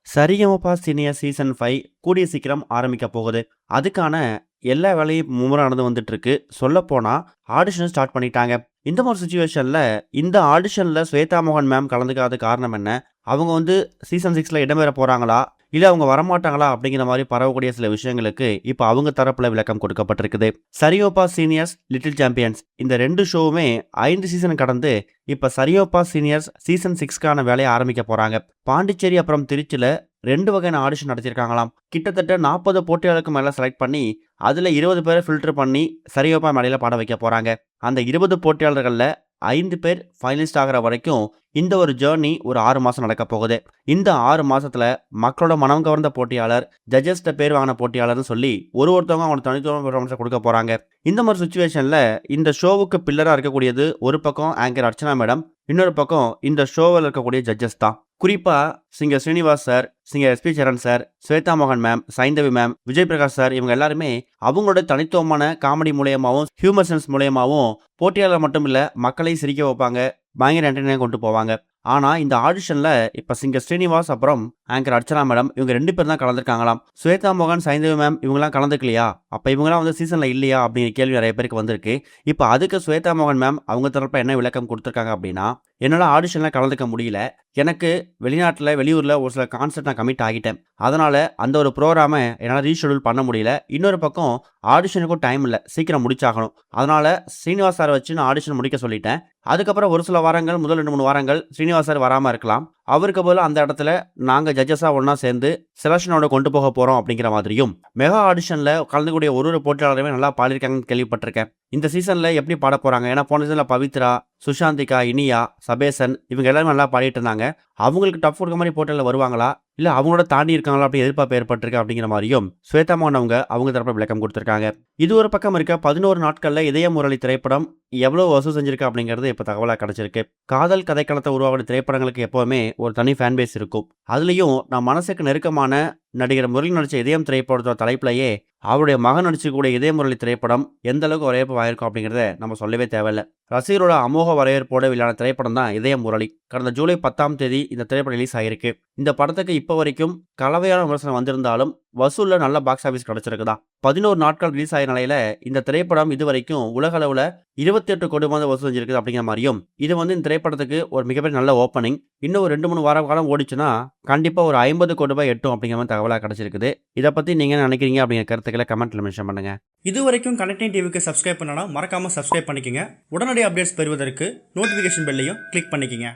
Sa Re Ga Ma Pa senior season 5 கூடிய சீக்கிரம் ஆரம்பிக்க போகுது. அதுக்கான எல்லா வேலையும் மும்முரம் நடந்து வந்துட்டு இருக்கு. சொல்லப்போனா ஆடிஷன் ஸ்டார்ட் பண்ணிட்டாங்க. இந்த மாதிரி சிச்சுவேஷன்ல இந்த ஆடிஷன்ல ஸ்வேதா மோகன் மேம் கலந்துக்காத காரணம் என்ன? அவங்க சீசன் 6ல இடம்பெற போறாங்களா? இல்ல அவங்க வரமாட்டாங்களா? அப்படிங்கிற மாதிரி பரவக்கூடிய சில விஷயங்களுக்கு இப்ப அவங்க தரப்புல விளக்கம் கொடுக்கப்பட்டிருக்குது. சரிகமபா சீனியர்ஸ், லிட்டில் சாம்பியன்ஸ் இந்த 2 ஷோவுமே 5 சீசன் கடந்து இப்ப சரிகமபா சீனியர்ஸ் சீசன் 6க்கான வேலையை ஆரம்பிக்க போறாங்க. பாண்டிச்சேரி அப்புறம் திருச்சியில 2 வகையான ஆடிஷன் நடத்தியிருக்காங்களாம். கிட்டத்தட்ட 40 போட்டியாளருக்கு மேல செலக்ட் பண்ணி அதுல 20 பேரை ஃபில்டர் பண்ணி சரிகமபா மேடையில பாட வைக்க போறாங்க. அந்த 20 போட்டியாளர்கள்ல 5 பேர் ஃபைனலிஸ்ட் ஆகிற வரைக்கும் இந்த ஒரு ஜேர்னி ஒரு 6 மாசம் நடக்க போகுது. இந்த 6 மாசத்துல மக்களோட மனம் கவர்ந்த போட்டியாளர், ஜட்ஜஸ்ட பேர் வாங்கின போட்டியாளர்னு சொல்லி ஒருத்தவங்க அவங்க தனித்துவமான பெர்ஃபார்மன்ஸை கொடுக்க போறாங்க. இந்த மாதிரி சுச்சுவேஷன்ல இந்த ஷோவுக்கு பில்லரா இருக்கக்கூடியது ஒரு பக்கம் ஆங்கர் அர்ச்சனா மேடம், இன்னொரு பக்கம் இந்த ஷோவில் இருக்கக்கூடிய ஜட்ஜஸ் தான். குறிப்பா singer Srinivas sir, singer SP Charan sir, Shweta மோகன் ma'am, Saindhavi ma'am, Vijay Prakash sir இவங்க எல்லாருமே அவங்களோட தனித்துவமான காமெடி மூலியமாகவும் ஹியூமர் சென்ஸ் மூலியமாகவும் போட்டியாளர் மட்டும் இல்ல மக்களையும் சிரிக்க வைப்பாங்க, பயங்கர என்டர்டைன் கொண்டு போவாங்க. ஆனா இந்த ஆடிஷன்ல இப்ப சிங்கர் ஸ்ரீனிவாஸ் அப்புறம் ஆங்கர் அர்ச்சனா மேடம் இவங்க 2 பேர் தான் கலந்துருக்காங்களாம். ஸ்வேதா மோகன், சைந்தவி மேம் இவங்கெல்லாம் கலந்துக்கலையா? அப்ப இவங்கெல்லாம் சீசன்ல இல்லையா அப்படிங்கிற கேள்வி நிறைய பேருக்கு வந்திருக்கு. இப்ப அதுக்கு ஸ்வேதா மோகன் மேம் அவங்க தரப்புல என்ன விளக்கம் கொடுத்திருக்காங்க அப்படின்னா, என்னால ஆடிஷன்ல கலந்துக்க முடியல. எனக்கு வெளிநாட்டுல வெளியூர்ல ஒரு சில கான்சர்ட் நான் கமிட் ஆகிட்டேன். அதனால அந்த ஒரு ப்ரோக்ராமை என்னால் ரீஷெடியூல் பண்ண முடியல. இன்னொரு பக்கம் ஆடிஷனுக்கும் டைம் இல்லை, சீக்கிரம் முடிச்சாகணும். அதனால ஸ்ரீனிவாஸ் சார் வச்சு நான் ஆடிஷன் முடிக்க சொல்லிட்டேன். அதுக்கப்புறம் ஒரு சில வாரங்கள், முதல் 2-3 வாரங்கள் ஸ்ரீனிவாஸ் சார் வராமல் இருக்கலாம். அவருக்கு பதிலாக அந்த இடத்துல நாங்கள் ஜட்ஜஸாக ஒன்றா சேர்ந்து செலக்ஷனோட கொண்டு போக போகிறோம் அப்படிங்கிற மாதிரியும், மெகா ஆடிஷனில் கலந்துக்கூடிய ஒரு போட்டியாளருமே நல்லா பாடியிருக்காங்கன்னு கேள்விப்பட்டிருக்கேன். இந்த சீசனில் எப்படி பாட போகிறாங்க? ஏன்னா போன சீசனில் பவித்ரா, சுஷாந்திகா, இனியா, சபேசன் இவங்க எல்லாரும் நல்லா பாடிட்டு இருந்தாங்க. அவங்களுக்கு டஃப் கொடுக்க மாதிரி போட்டியில் வருவாங்களா, இல்லை அவங்களோட தாண்டி இருக்காங்களா அப்படி எதிர்பார்ப்பு ஏற்பட்டிருக்கு அப்படிங்கிற மாதிரியும் ஸ்வேதா மோகன் அவங்க தரப்பு விளக்கம் கொடுத்துருக்காங்க. இது ஒரு பக்கம் இருக்க 11 நாட்களில் இதய முரளி திரைப்படம் எவ்வளோ வசூல் செஞ்சிருக்கு அப்படிங்கிறது இப்போ தகவலாக கிடைச்சிருக்கு. காதல் கதைக்களத்தை உருவாக்கிற திரைப்படங்களுக்கு எப்போவுமே ஒரு தனி ஃபேன் பேஸ் இருக்கும். அதுலேயும் நான் மனசுக்கு நெருக்கமான நடிகர் முரளி நடித்த இதயம் திரைப்படத்தோட தலைப்பிலேயே அவருடைய மகன் நடிச்சக்கூடிய இதய முரளி திரைப்படம் எந்த அளவுக்கு வரவேற்பு வாயிருக்கும் அப்படிங்கிறத நம்ம சொல்லவே தேவையில்லை. ரசிகரோட அமோக வரவேற்போட வெளியான திரைப்படம் தான் இதய முரளி. கடந்த ஜூலை 10ஆம் தேதி இந்த திரைப்படம் ரிலீஸ் ஆகிருக்கு. இந்த படத்துக்கு இப்போ வரைக்கும் கலவையான விமர்சனம் வந்திருந்தாலும் வசூலில் நல்ல பாக்ஸ் ஆஃபீஸ் கிடைச்சிருக்குதா. 11 நாட்கள் ரிலீஸ் ஆகிய நிலையில இந்த திரைப்படம் இது வரைக்கும் உலக அளவில் 28 கோடி வசூல் செஞ்சிருக்குது அப்படிங்கிற மாதிரியும், இது இந்த திரைப்படத்துக்கு ஒரு மிகப்பெரிய நல்ல ஓப்பனிங். இன்னும் ஒரு 2-3 வார காலம் ஓடிச்சுன்னா கண்டிப்பாக ஒரு 50 கோடி ரூபாய் எட்டும் அப்படிங்கிற மாதிரி தகவலாக கிடைச்சிருக்குது. இதை பற்றி நீங்கள் என்ன நினைக்கிறீங்க அப்படிங்கிற கருத்துக்களை கமெண்ட்ல மென்ஷன் பண்ணுங்க. இது வரைக்கும் கனெக்டிங் டிவிக்கு சப்ஸ்கிரைப் பண்ணனா மறக்காம சப்ஸ்கிரைப் பண்ணிக்கங்க. உடனடி அப்டேட்ஸ் பெறுவதற்கு நோட்டிஃபிகேஷன் பெல்லையும் கிளிக் பண்ணிக்கங்க.